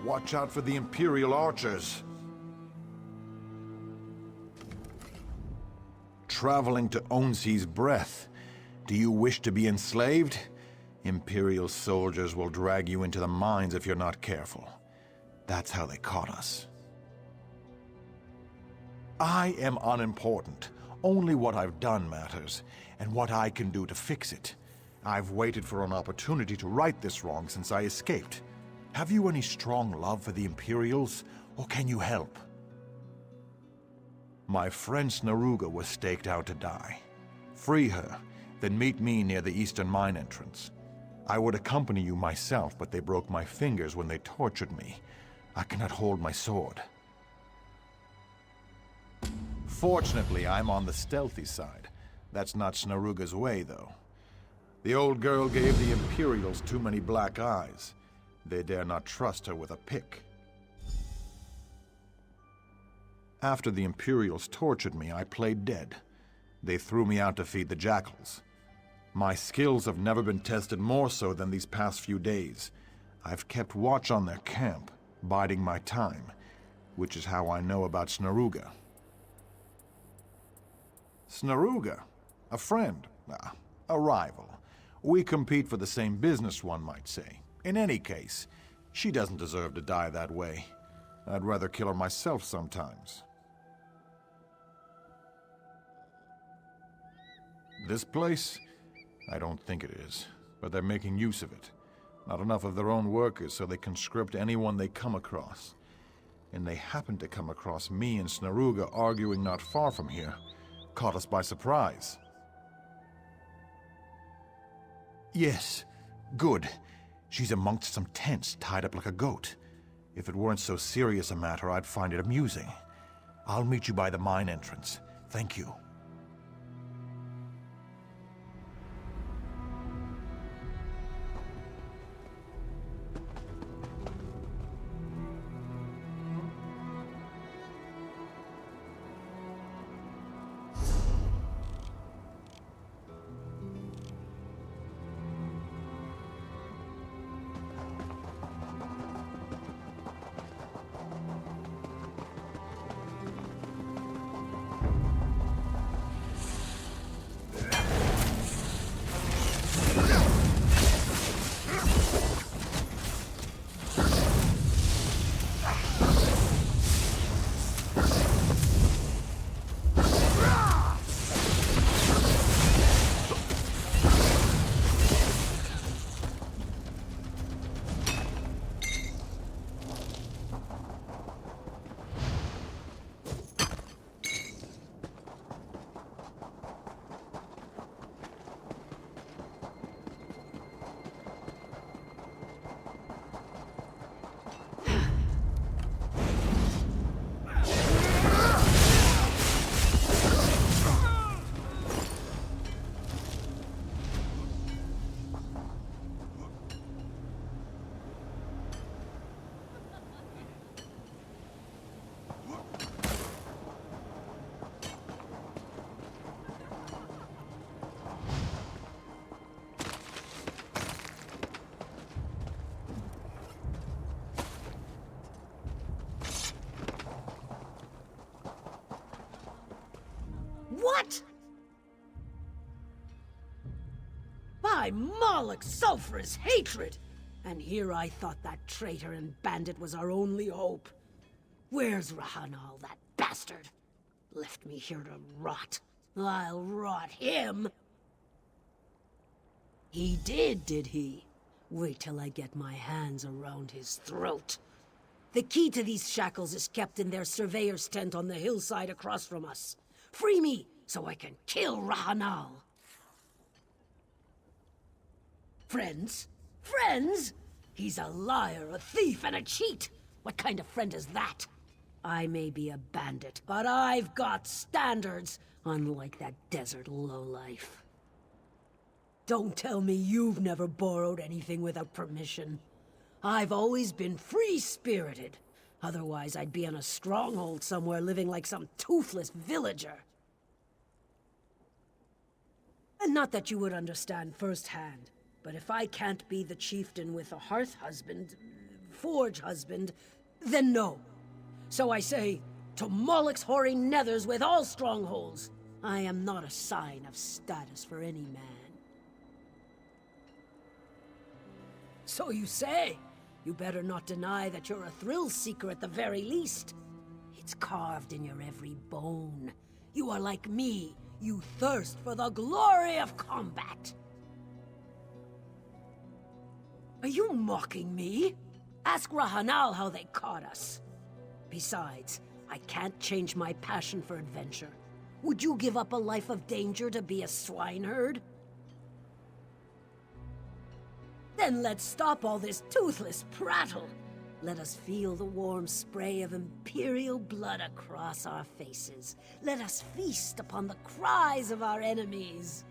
Watch out for the Imperial archers. Traveling to Onsi's breath. Do you wish to be enslaved? Imperial soldiers will drag you into the mines if you're not careful. That's how they caught us. I am unimportant. Only what I've done matters, and what I can do to fix it. I've waited for an opportunity to right this wrong since I escaped. Have you any strong love for the Imperials, or can you help? My friend Snaruga was staked out to die. Free her, then meet me near the eastern mine entrance. I would accompany you myself, but they broke my fingers when they tortured me. I cannot hold my sword. Fortunately, I'm on the stealthy side. That's not Snaruga's way, though. The old girl gave the Imperials too many black eyes. They dare not trust her with a pick. After the Imperials tortured me, I played dead. They threw me out to feed the jackals. My skills have never been tested more so than these past few days. I've kept watch on their camp, biding my time, which is how I know about Snaruga. Snaruga? A friend? A rival. We compete for the same business, one might say. In any case, she doesn't deserve to die that way. I'd rather kill her myself sometimes. This place? I don't think it is, but they're making use of it. Not enough of their own workers, so they conscript anyone they come across. And they happened to come across me and Snaruga arguing not far from here. Caught us by surprise. Yes, good. She's amongst some tents tied up like a goat. If it weren't so serious a matter, I'd find it amusing. I'll meet you by the mine entrance. Thank you. What? By Moloch's sulphurous hatred! And here I thought that traitor and bandit was our only hope. Where's Rahanal, that bastard? Left me here to rot. I'll rot him! He did he? Wait till I get my hands around his throat. The key to these shackles is kept in their surveyor's tent on the hillside across from us. Free me, so I can kill Rahanal. Friends? Friends? He's a liar, a thief, and a cheat. What kind of friend is that? I may be a bandit, but I've got standards, unlike that desert lowlife. Don't tell me you've never borrowed anything without permission. I've always been free-spirited. Otherwise, I'd be in a stronghold somewhere living like some toothless villager. And not that you would understand firsthand, but if I can't be the chieftain with a hearth husband, forge husband, then no. So I say, to Moloch's hoary nethers with all strongholds, I am not a sign of status for any man. So you say? You better not deny that you're a thrill-seeker at the very least. It's carved in your every bone. You are like me. You thirst for the glory of combat. Are you mocking me? Ask Rahanal how they caught us. Besides, I can't change my passion for adventure. Would you give up a life of danger to be a swineherd? Then let's stop all this toothless prattle. Let us feel the warm spray of Imperial blood across our faces. Let us feast upon the cries of our enemies.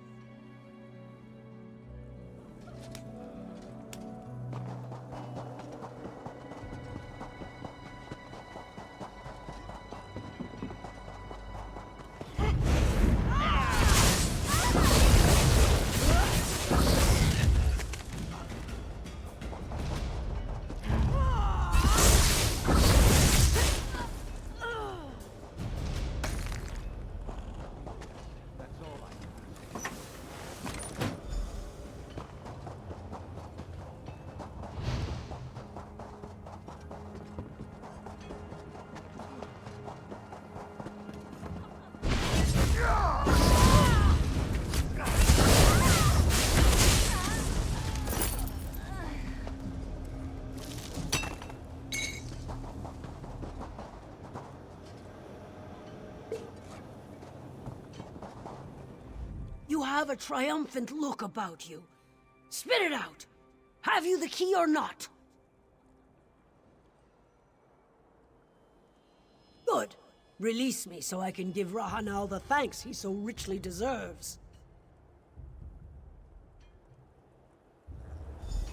You have a triumphant look about you. Spit it out! Have you the key or not? Good. Release me so I can give Rahanal the thanks he so richly deserves.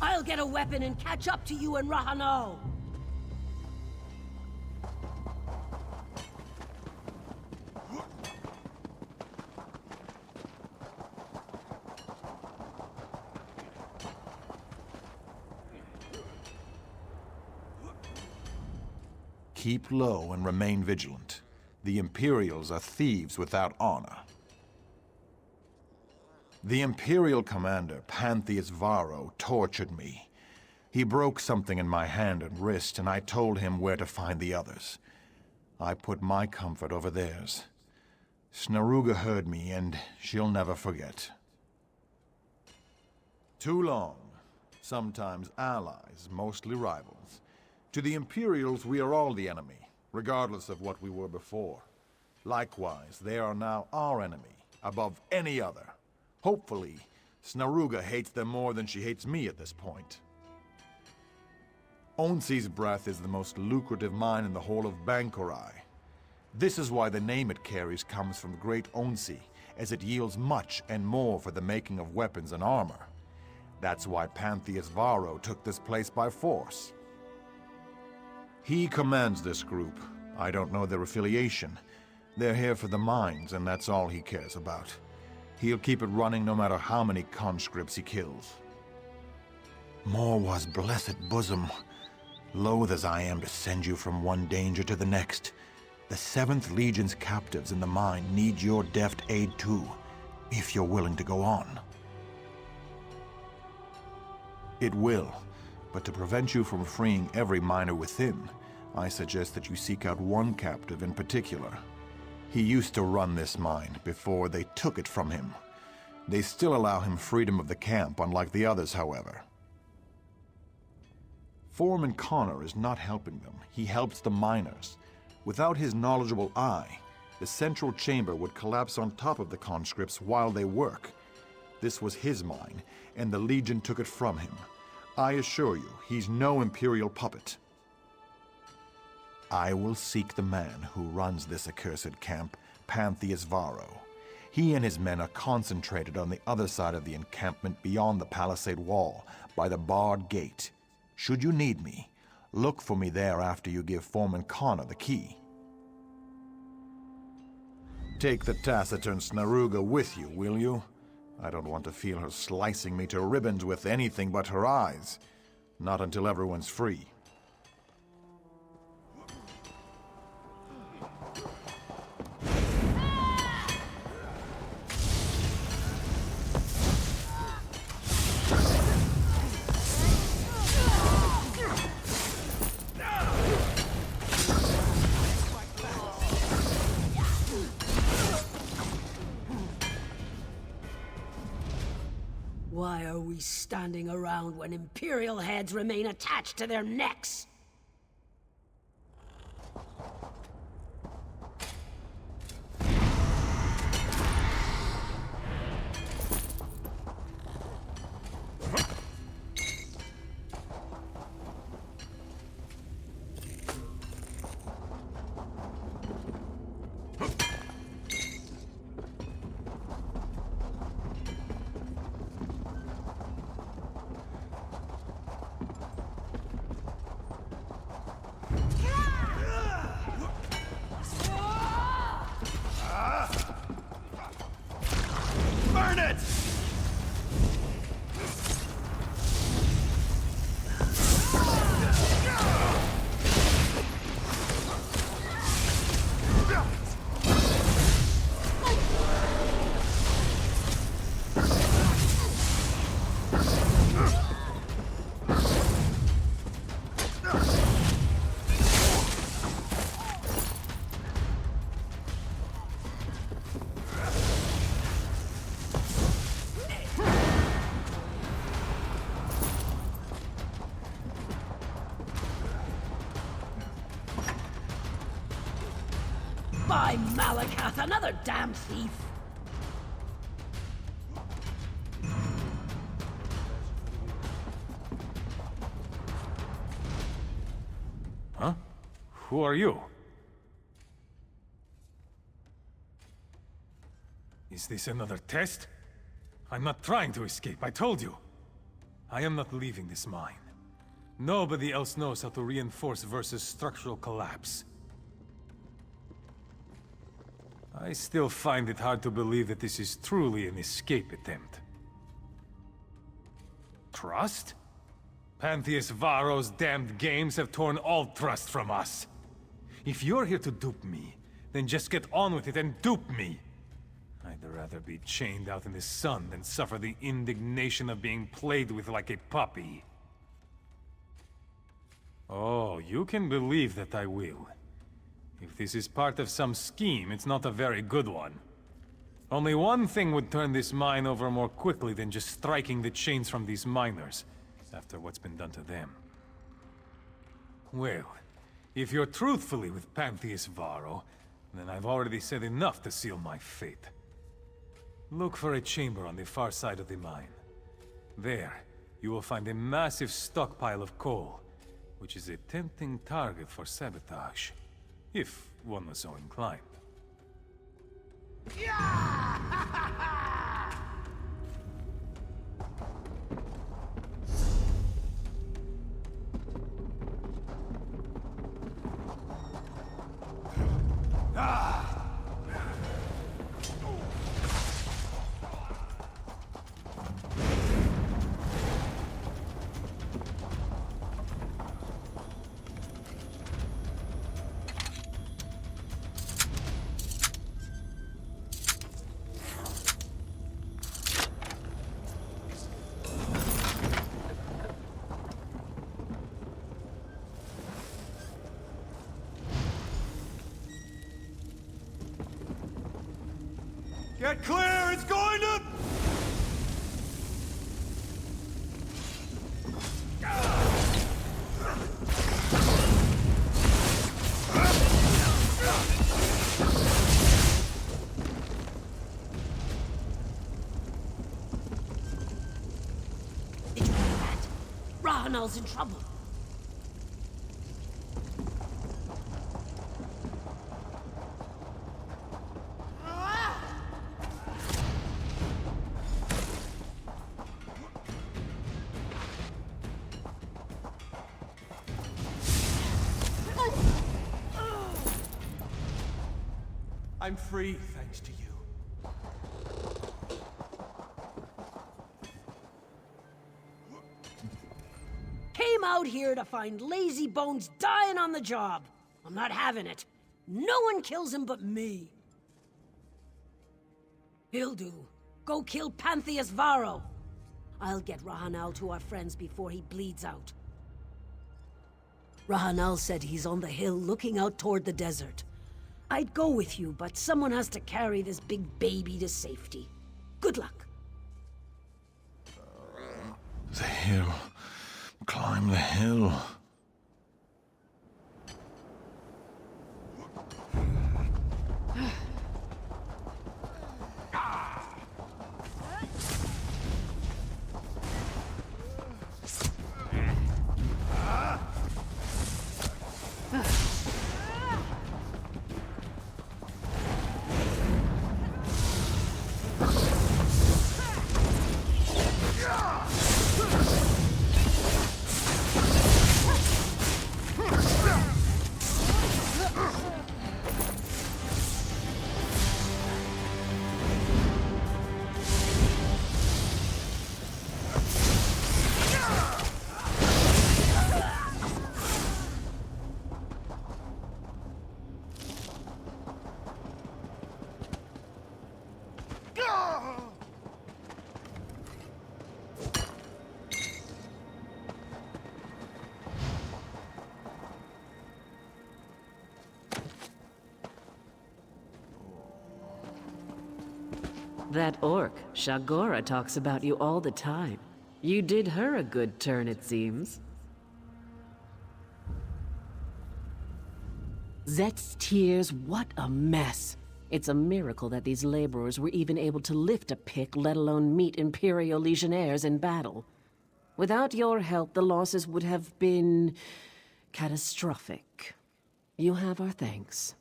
I'll get a weapon and catch up to you and Rahanal. Keep low and remain vigilant. The Imperials are thieves without honor. The Imperial commander, Pantheus Varro, tortured me. He broke something in my hand and wrist, and I told him where to find the others. I put my comfort over theirs. Snaruga heard me, and she'll never forget. Too long. Sometimes allies, mostly rivals. To the Imperials, we are all the enemy, regardless of what we were before. Likewise, they are now our enemy, above any other. Hopefully, Snaruga hates them more than she hates me at this point. Onsi's breath is the most lucrative mine in the whole of Bangkorai. This is why the name it carries comes from Great Onsi, as it yields much and more for the making of weapons and armor. That's why Pantheus Varro took this place by force. He commands this group. I don't know their affiliation. They're here for the mines, and that's all he cares about. He'll keep it running no matter how many conscripts he kills. Morwa's blessed bosom. Loath as I am to send you from one danger to the next, the 7th Legion's captives in the mine need your deft aid too, if you're willing to go on. It will. But to prevent you from freeing every miner within, I suggest that you seek out one captive in particular. He used to run this mine before they took it from him. They still allow him freedom of the camp, unlike the others, however. Foreman Connor is not helping them. He helps the miners. Without his knowledgeable eye, the central chamber would collapse on top of the conscripts while they work. This was his mine, and the Legion took it from him. I assure you, he's no Imperial puppet. I will seek the man who runs this accursed camp, Pantheus Varro. He and his men are concentrated on the other side of the encampment beyond the palisade wall, by the barred gate. Should you need me, look for me there after you give Foreman Connor the key. Take the taciturn Snaruga with you, will you? I don't want to feel her slicing me to ribbons with anything but her eyes. Not until everyone's free. we standing around when Imperial heads remain attached to their necks? Burn it! By Malakath, another damn thief! Huh? Who are you? Is this another test? I'm not trying to escape, I told you. I am not leaving this mine. Nobody else knows how to reinforce versus structural collapse. I still find it hard to believe that this is truly an escape attempt. Trust? Pantheus Varro's damned games have torn all trust from us. If you're here to dupe me, then just get on with it and dupe me. I'd rather be chained out in the sun than suffer the indignation of being played with like a puppy. Oh, you can believe that I will. If this is part of some scheme, it's not a very good one. Only one thing would turn this mine over more quickly than just striking the chains from these miners, after what's been done to them. Well, if you're truthfully with Pantheus Varro, then I've already said enough to seal my fate. Look for a chamber on the far side of the mine. There, you will find a massive stockpile of coal, which is a tempting target for sabotage. If one was so inclined. Get clear! It's going to... Did you hear that? Rahanal's in trouble. I'm free, thanks to you. Came out here to find lazy bones dying on the job. I'm not having it. No one kills him but me. He'll do. Go kill Pantheus Varro. I'll get Rahanal to our friends before he bleeds out. Rahanal said he's on the hill looking out toward the desert. I'd go with you, but someone has to carry this big baby to safety. Good luck. The hill. Climb the hill. That orc, Shagora, talks about you all the time. You did her a good turn, it seems. Zet's tears, what a mess. It's a miracle that these laborers were even able to lift a pick, let alone meet Imperial Legionnaires in battle. Without your help, the losses would have been catastrophic. You have our thanks.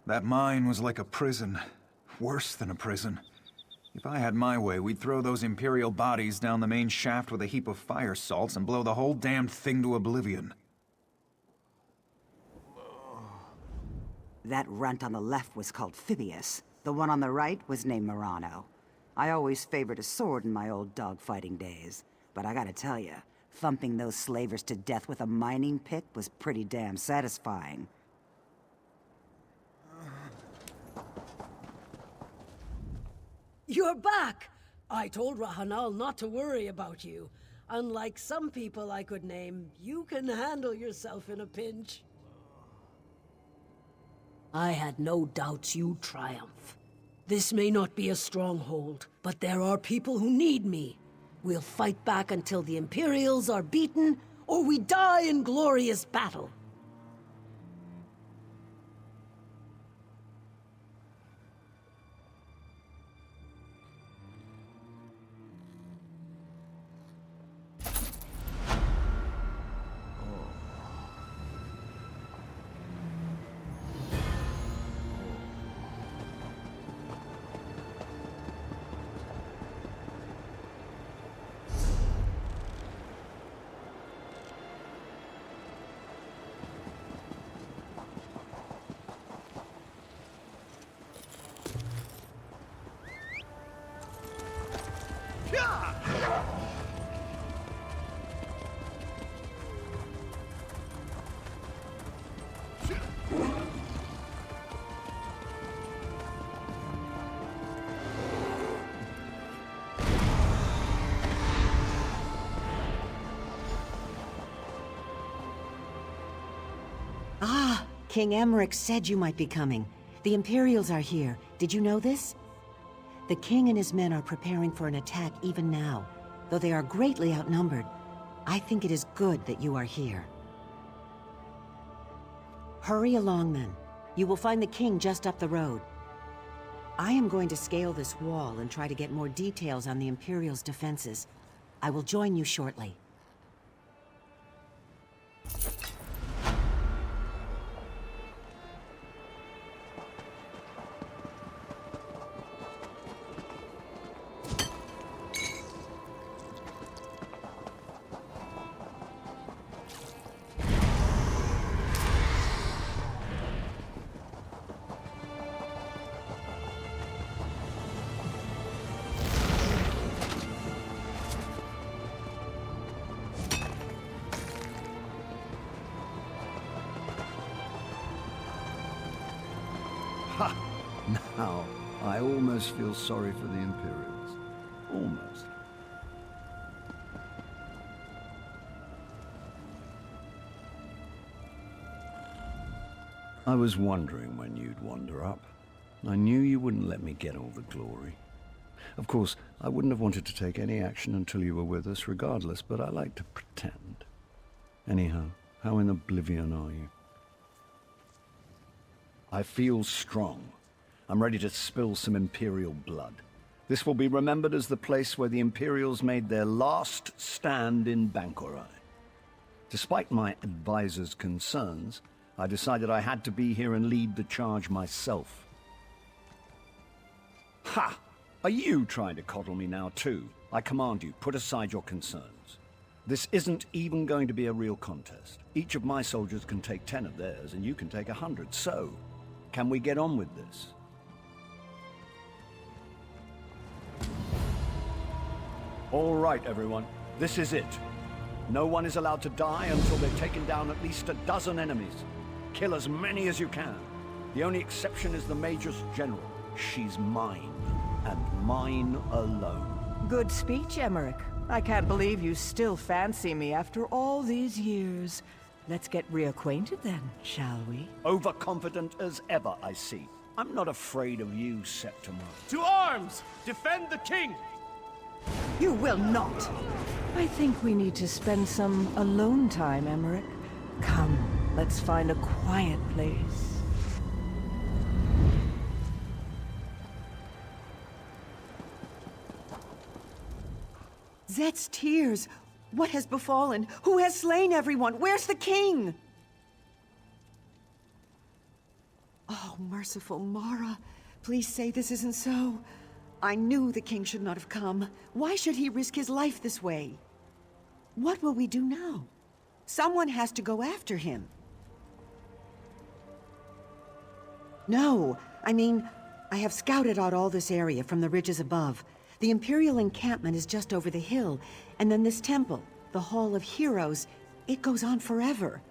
That mine was like a prison. Worse than a prison. If I had my way, we'd throw those Imperial bodies down the main shaft with a heap of fire salts and blow the whole damned thing to oblivion. That runt on the left was called Phibius. The one on the right was named Murano. I always favored a sword in my old dogfighting days. But I gotta tell you, thumping those slavers to death with a mining pick was pretty damn satisfying. You're back! I told Rahanal not to worry about you. Unlike some people I could name, you can handle yourself in a pinch. I had no doubts you'd triumph. This may not be a stronghold, but there are people who need me. We'll fight back until the Imperials are beaten, or we die in glorious battle. King Emmerich said you might be coming. The Imperials are here. Did you know this? The king and his men are preparing for an attack even now. Though they are greatly outnumbered, I think it is good that you are here. Hurry along, then. You will find the king just up the road. I am going to scale this wall and try to get more details on the Imperials' defenses. I will join you shortly. Now, I almost feel sorry for the Imperials. Almost. I was wondering when you'd wander up. I knew you wouldn't let me get all the glory. Of course, I wouldn't have wanted to take any action until you were with us regardless, but I like to pretend. Anyhow, how in oblivion are you? I feel strong. I'm ready to spill some Imperial blood. This will be remembered as the place where the Imperials made their last stand in Bangkorai. Despite my advisor's concerns, I decided I had to be here and lead the charge myself. Ha! Are you trying to coddle me now too? I command you, put aside your concerns. This isn't even going to be a real contest. Each of my soldiers can take 10 of theirs, and you can take 100. So, can we get on with this? All right, everyone. This is it. No one is allowed to die until they've taken down at least a dozen enemies. Kill as many as you can. The only exception is the Mage's General. She's mine, and mine alone. Good speech, Emmerich. I can't believe you still fancy me after all these years. Let's get reacquainted then, shall we? Overconfident as ever, I see. I'm not afraid of you, Septimus. To arms! Defend the king! You will not! I think we need to spend some alone time, Emmerich. Come, let's find a quiet place. Zet's tears! What has befallen? Who has slain everyone? Where's the king? Oh, merciful Mara. Please say this isn't so. I knew the king should not have come. Why should he risk his life this way? What will we do now? Someone has to go after him. No, I mean, I have scouted out all this area from the ridges above. The Imperial encampment is just over the hill, and then this temple, the Hall of Heroes, it goes on forever.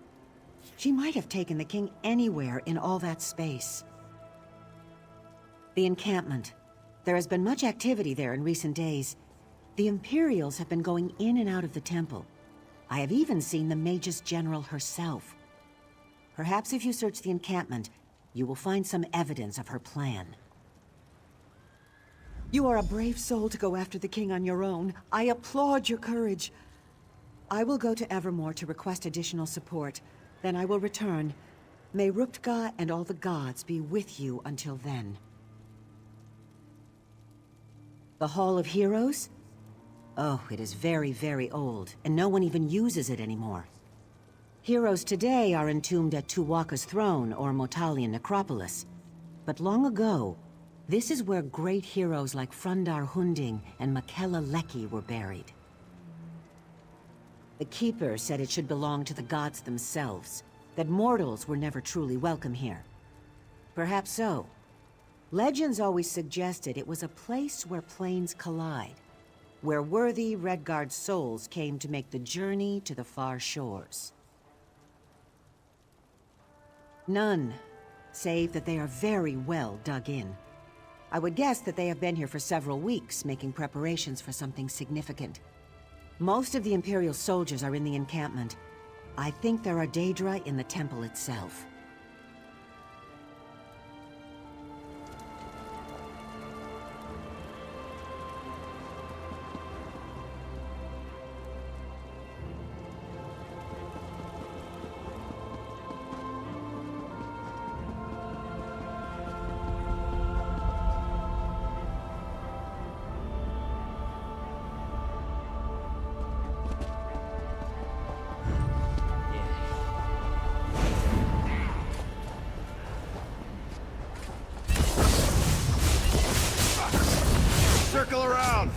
She might have taken the king anywhere in all that space. The encampment. There has been much activity there in recent days. The Imperials have been going in and out of the temple. I have even seen the Mage's General herself. Perhaps if you search the encampment, you will find some evidence of her plan. You are a brave soul to go after the king on your own. I applaud your courage. I will go to Evermore to request additional support. Then I will return. May Ruptga and all the gods be with you until then. The Hall of Heroes? Oh, it is very, very old, and no one even uses it anymore. Heroes today are entombed at Tuwaka's throne or Motalian necropolis. But long ago, this is where great heroes like Frundar Hunding and Makela Leki were buried. The Keeper said it should belong to the gods themselves, that mortals were never truly welcome here. Perhaps so. Legends always suggested it was a place where planes collide, where worthy Redguard souls came to make the journey to the far shores. None, save that they are very well dug in. I would guess that they have been here for several weeks, making preparations for something significant. Most of the Imperial soldiers are in the encampment. I think there are Daedra in the temple itself. Circle around!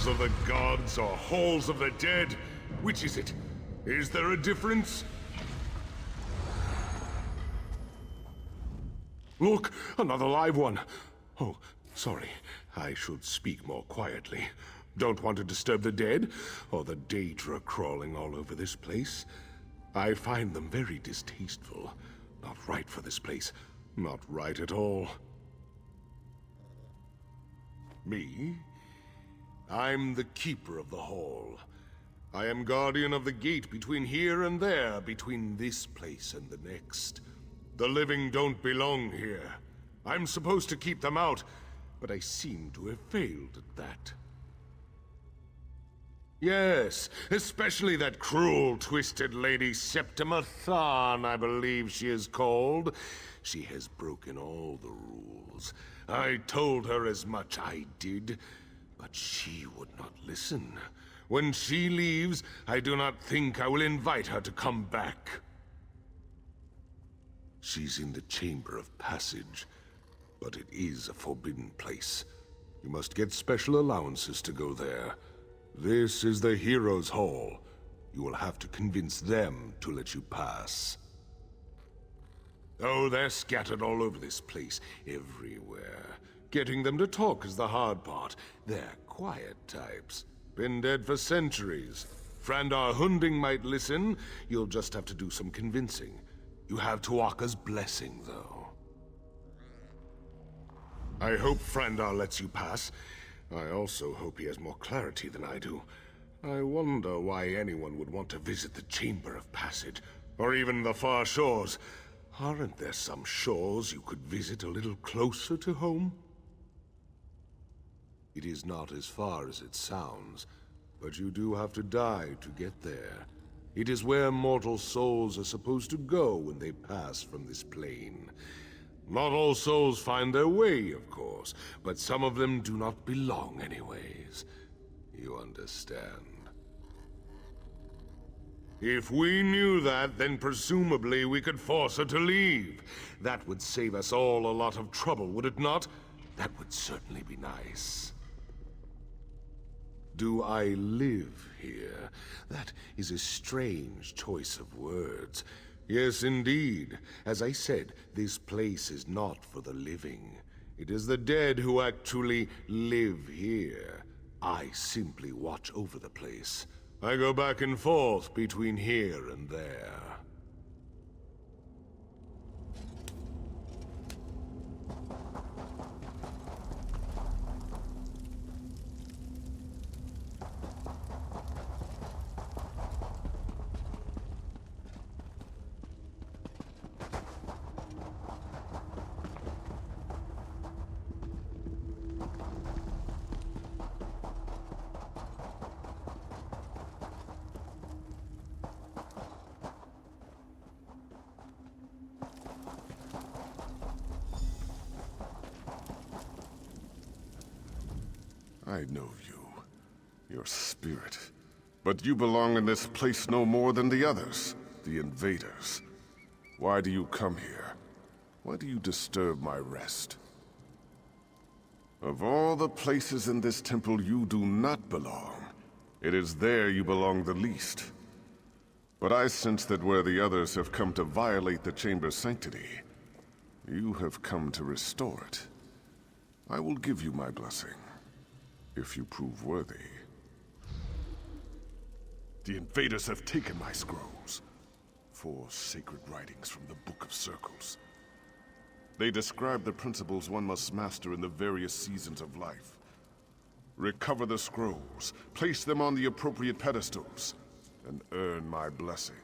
halls of the gods or halls of the dead? Which is it? Is there a difference? Look, another live one. Oh, sorry. I should speak more quietly. Don't want to disturb the dead, or the Daedra crawling all over this place. I find them very distasteful. Not right for this place. Not right at all. Me? I'm the keeper of the hall. I am guardian of the gate between here and there, between this place and the next. The living don't belong here. I'm supposed to keep them out, but I seem to have failed at that. Yes, especially that cruel, twisted lady Septima Tharn, I believe she is called. She has broken all the rules. I told her as much, I did, but she would not listen. When she leaves, I do not think I will invite her to come back. She's in the Chamber of Passage, but it is a forbidden place. You must get special allowances to go there. This is the Heroes' Hall. You will have to convince them to let you pass. Oh, they're scattered all over this place, everywhere. Getting them to talk is the hard part. They're quiet types. Been dead for centuries. Frandar Hunding might listen. You'll just have to do some convincing. You have Tuaka's blessing, though. I hope Frandar lets you pass. I also hope he has more clarity than I do. I wonder why anyone would want to visit the Chamber of Passage, or even the far shores. Aren't there some shores you could visit a little closer to home? It is not as far as it sounds, but you do have to die to get there. It is where mortal souls are supposed to go when they pass from this plane. Not all souls find their way, of course, but some of them do not belong anyways. You understand? If we knew that, then presumably we could force her to leave. That would save us all a lot of trouble, would it not? That would certainly be nice. Do I live here? That is a strange choice of words. Yes, indeed. As I said, this place is not for the living. It is the dead who actually live here. I simply watch over the place. I go back and forth between here and there. I know you, your spirit. But you belong in this place no more than the others, the invaders. Why do you come here? Why do you disturb my rest? Of all the places in this temple you do not belong, it is there you belong the least. But I sense that where the others have come to violate the chamber's sanctity, you have come to restore it. I will give you my blessing. If you prove worthy. The invaders have taken my scrolls. 4 sacred writings from the Book of Circles. They describe the principles one must master in the various seasons of life. Recover the scrolls, place them on the appropriate pedestals, and earn my blessing.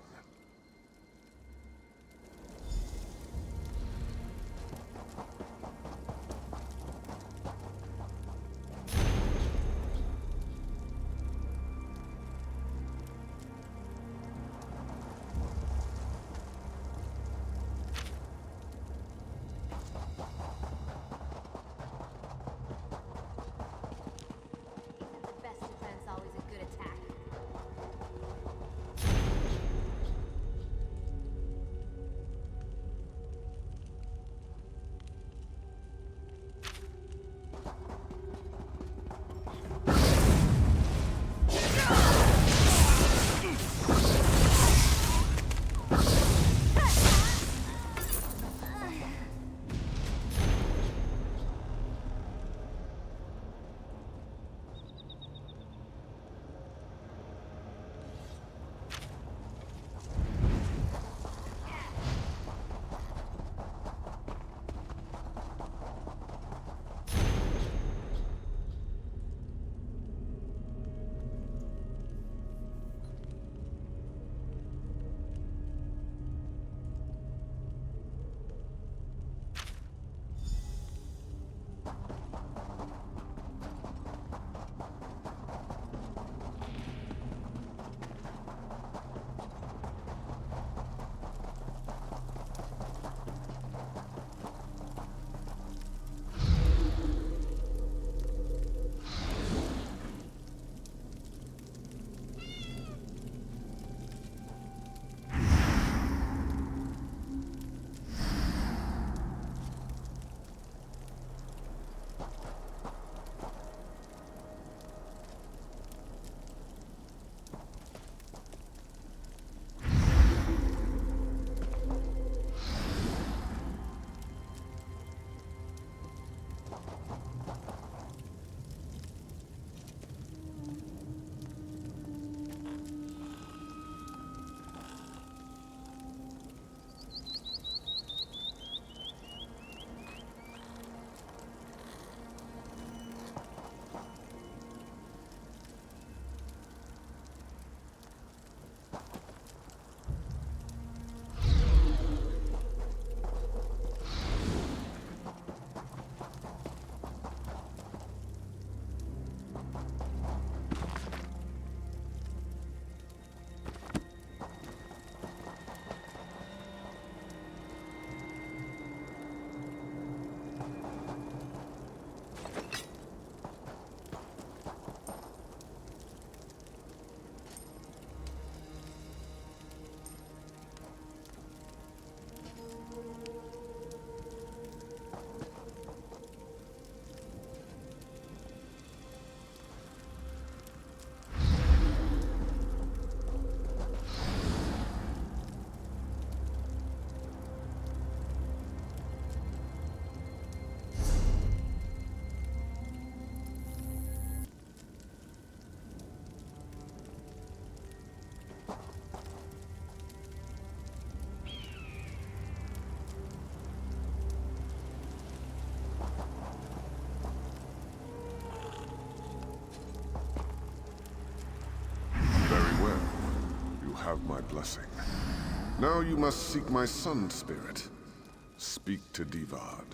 blessing. Now you must seek my sun spirit. Speak to Divad.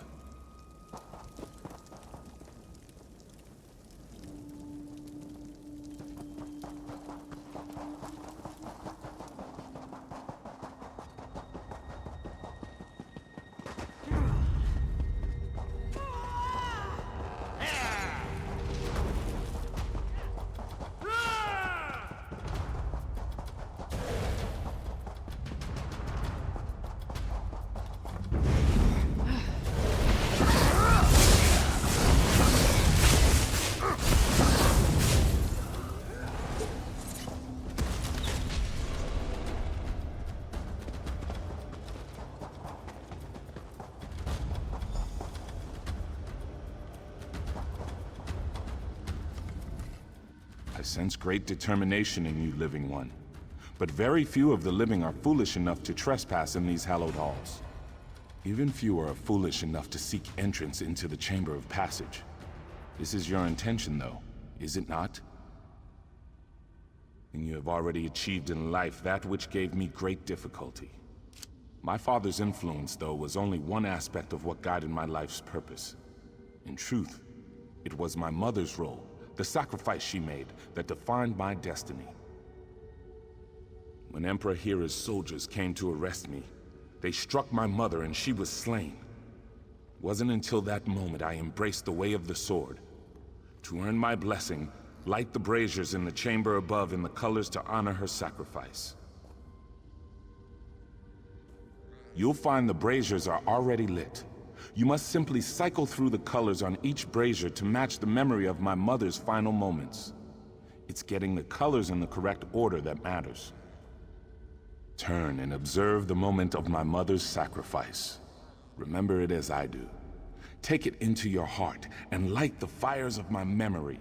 I sense great determination in you, living one. But very few of the living are foolish enough to trespass in these hallowed halls. Even fewer are foolish enough to seek entrance into the Chamber of Passage. This is your intention, though, is it not? And you have already achieved in life that which gave me great difficulty. My father's influence, though, was only one aspect of what guided my life's purpose. In truth, it was my mother's role, the sacrifice she made, that defined my destiny. When Emperor Hira's soldiers came to arrest me, they struck my mother and she was slain. It wasn't until that moment I embraced the way of the sword. To earn my blessing, light the braziers in the chamber above in the colors to honor her sacrifice. You'll find the braziers are already lit. You must simply cycle through the colors on each brazier to match the memory of my mother's final moments. It's getting the colors in the correct order that matters. Turn and observe the moment of my mother's sacrifice. Remember it as I do. Take it into your heart and light the fires of my memory.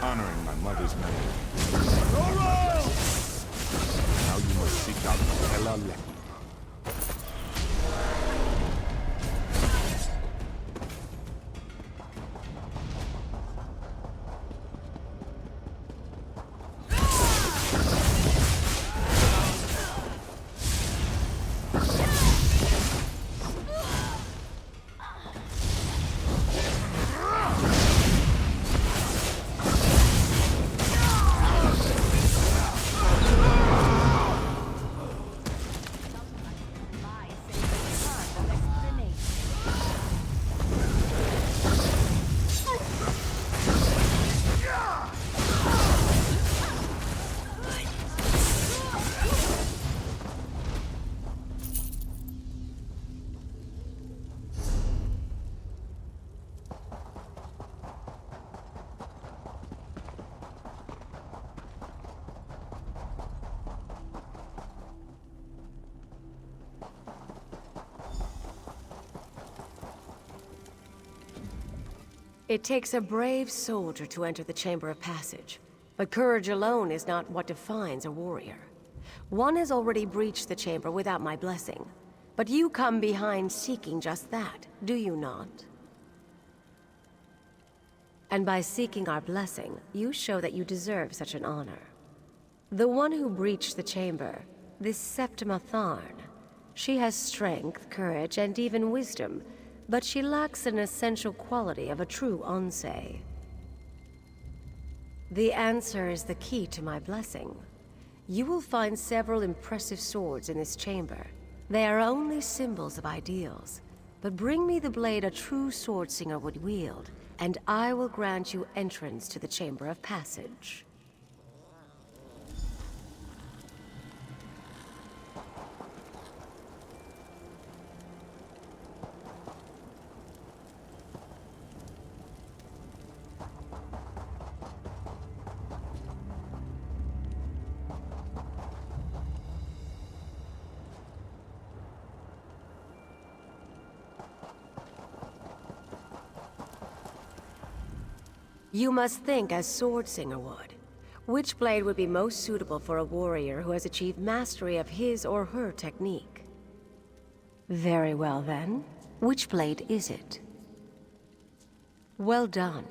Honoring my mother's memory. Now you must seek out Ella Lecky. It takes a brave soldier to enter the Chamber of Passage, but courage alone is not what defines a warrior. One has already breached the chamber without my blessing, but you come behind seeking just that, do you not? And by seeking our blessing, you show that you deserve such an honor. The one who breached the chamber, this Septima Tharn, she has strength, courage, and even wisdom, but she lacks an essential quality of a true Onsei. The answer is the key to my blessing. You will find several impressive swords in this chamber. They are only symbols of ideals, but bring me the blade a true swordsinger would wield, and I will grant you entrance to the Chamber of Passage. You must think as Swordsinger would. Which blade would be most suitable for a warrior who has achieved mastery of his or her technique? Very well then. Which blade is it? Well done.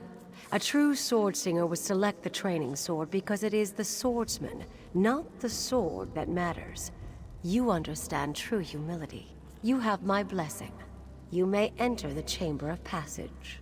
A true Swordsinger would select the training sword because it is the swordsman, not the sword, that matters. You understand true humility. You have my blessing. You may enter the Chamber of Passage.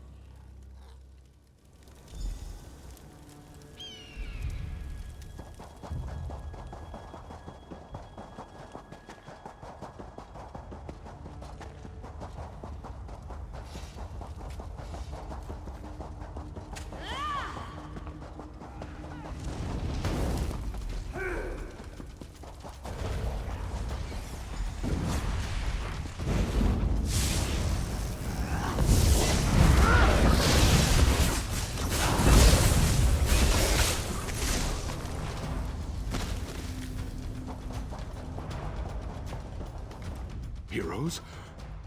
Heroes?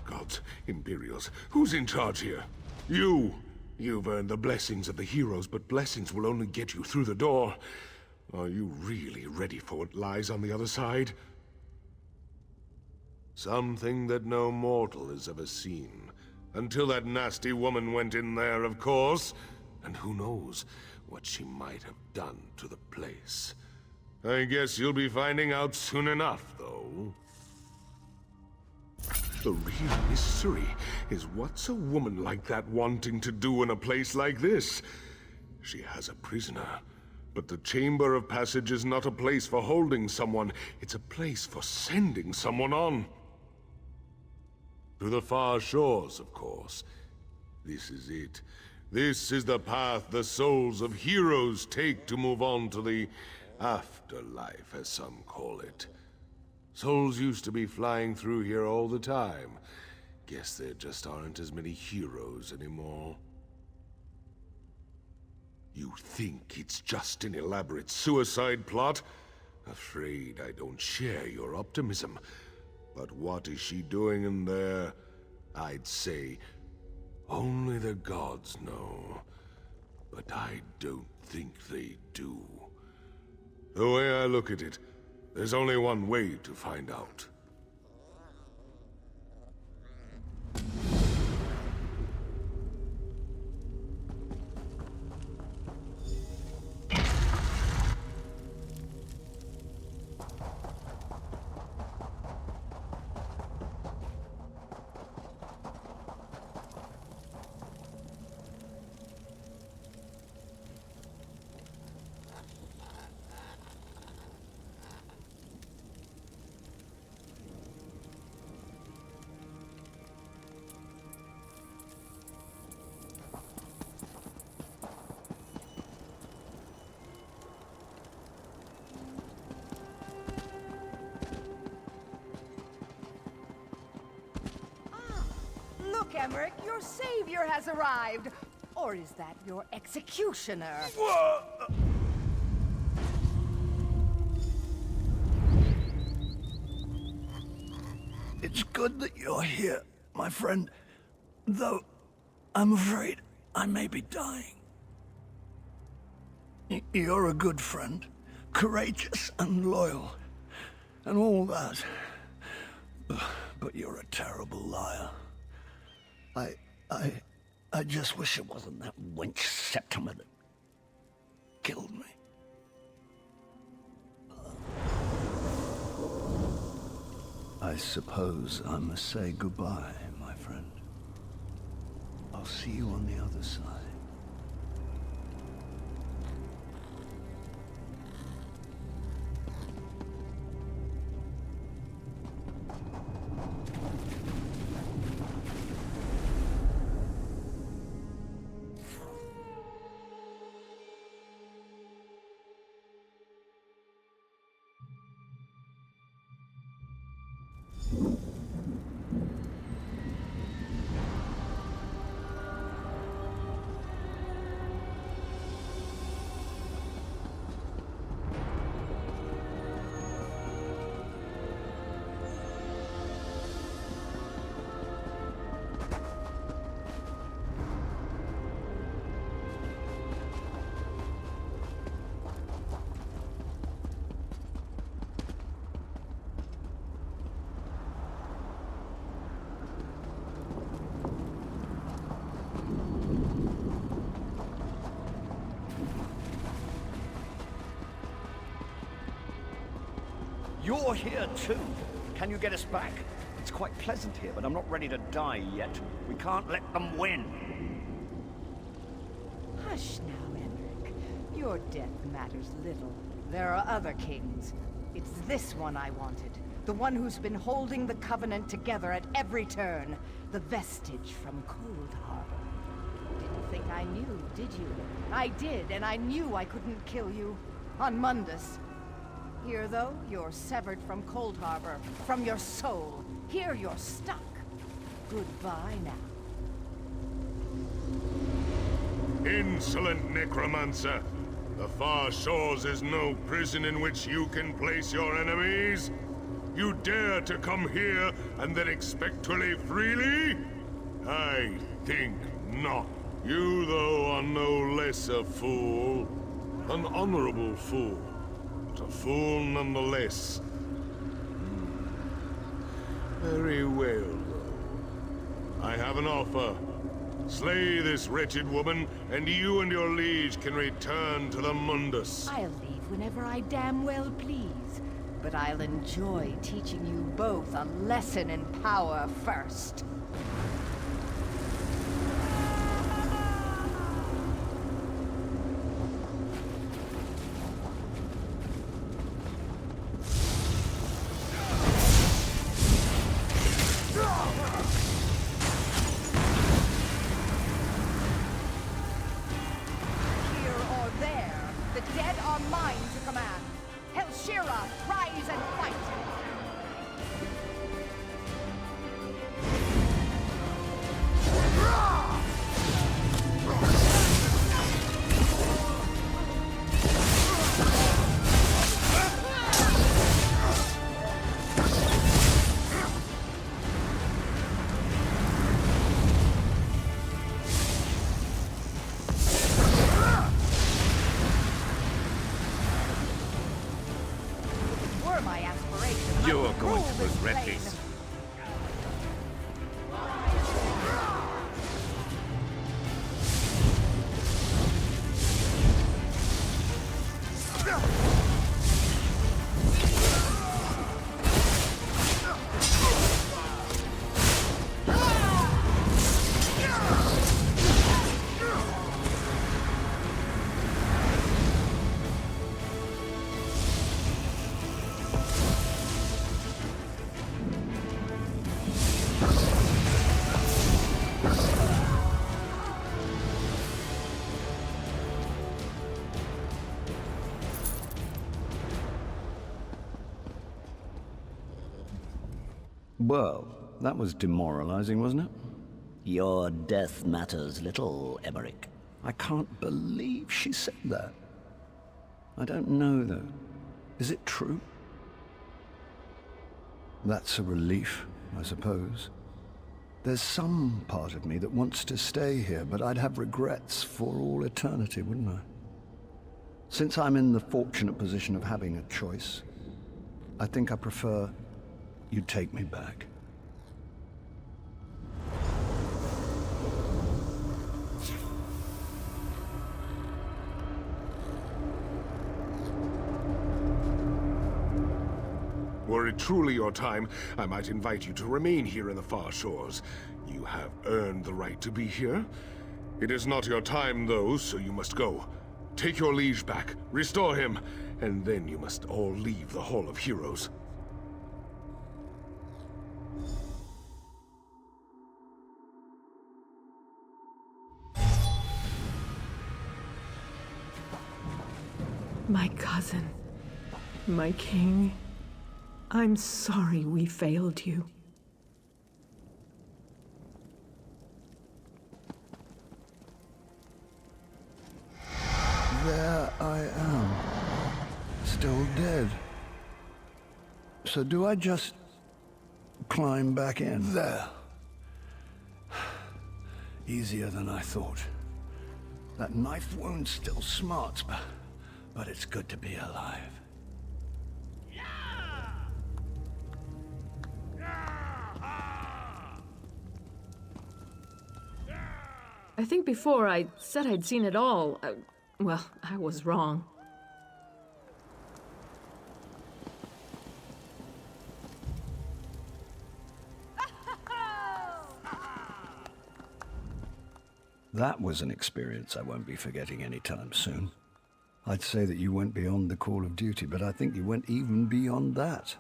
Gods, Imperials, who's in charge here? You! You've earned the blessings of the heroes, but blessings will only get you through the door. Are you really ready for what lies on the other side? Something that no mortal has ever seen. Until that nasty woman went in there, of course. And who knows what she might have done to the place. I guess you'll be finding out soon enough, though. The real mystery is what's a woman like that wanting to do in a place like this? She has a prisoner, but the Chamber of Passage is not a place for holding someone, it's a place for sending someone on. To the far shores, of course. This is it. This is the path the souls of heroes take to move on to the afterlife, as some call it. Souls used to be flying through here all the time. Guess there just aren't as many heroes anymore. You think it's just an elaborate suicide plot? Afraid I don't share your optimism. But what is she doing in there? I'd say only the gods know. But I don't think they do. The way I look at it, there's only one way to find out. Look, Emmerich, your savior has arrived. Or is that your executioner? It's good that you're here, my friend. Though, I'm afraid I may be dying. You're a good friend, courageous and loyal, and all that. But you're a terrible liar. I just wish it wasn't that wench Septimer that killed me. I suppose I must say goodbye, my friend. I'll see you on the other side. You're here too. Can you get us back? It's quite pleasant here, but I'm not ready to die yet. We can't let them win. Hush now, Emmerich. Your death matters little. There are other kings. It's this one I wanted. The one who's been holding the Covenant together at every turn. The vestige from Cold Harbor. Didn't think I knew, did you? I did, and I knew I couldn't kill you. On Mundus. Here, though, you're severed from Cold Harbor, from your soul. Here you're stuck. Goodbye now. Insolent necromancer! The far shores is no prison in which you can place your enemies. You dare to come here and then expect to live freely? I think not. You, though, are no less a fool. An honorable fool. But a fool nonetheless. Very well, though. I have an offer. Slay this wretched woman, and you and your liege can return to the Mundus. I'll leave whenever I damn well please. But I'll enjoy teaching you both a lesson in power first. You're going to regret this. Well, that was demoralizing, wasn't it? Your death matters little, Emmerich. I can't believe she said that. I don't know, though. Is it true? That's a relief, I suppose. There's some part of me that wants to stay here, but I'd have regrets for all eternity, wouldn't I? Since I'm in the fortunate position of having a choice, I think I prefer you take me back. Were it truly your time, I might invite you to remain here in the far shores. You have earned the right to be here. It is not your time, though, so you must go. Take your liege back, restore him, and then you must all leave the Hall of Heroes. My cousin, my king, I'm sorry we failed you. There I am, still dead. So do I just climb back in? There. Easier than I thought. That knife wound still smarts, but it's good to be alive. I think before I said I'd seen it all. Well, I was wrong. That was an experience I won't be forgetting anytime soon. I'd say that you went beyond the call of duty, but I think you went even beyond that.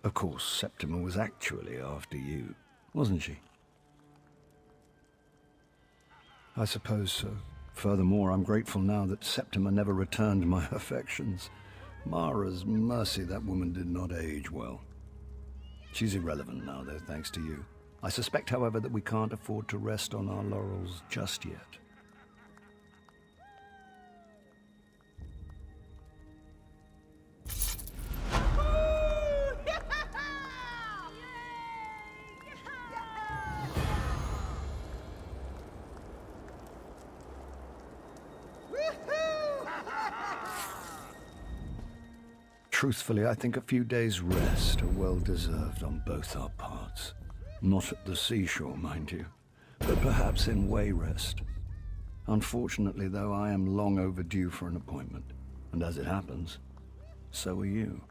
Of course, Septima was actually after you, wasn't she? I suppose so. Furthermore, I'm grateful now that Septima never returned my affections. Mara's mercy, that woman did not age well. She's irrelevant now, though, thanks to you. I suspect, however, that we can't afford to rest on our laurels just yet. Truthfully, I think a few days' rest are well-deserved on both our parts. Not at the seashore, mind you, but perhaps in Wayrest. Unfortunately, though, I am long overdue for an appointment. And as it happens, so are you.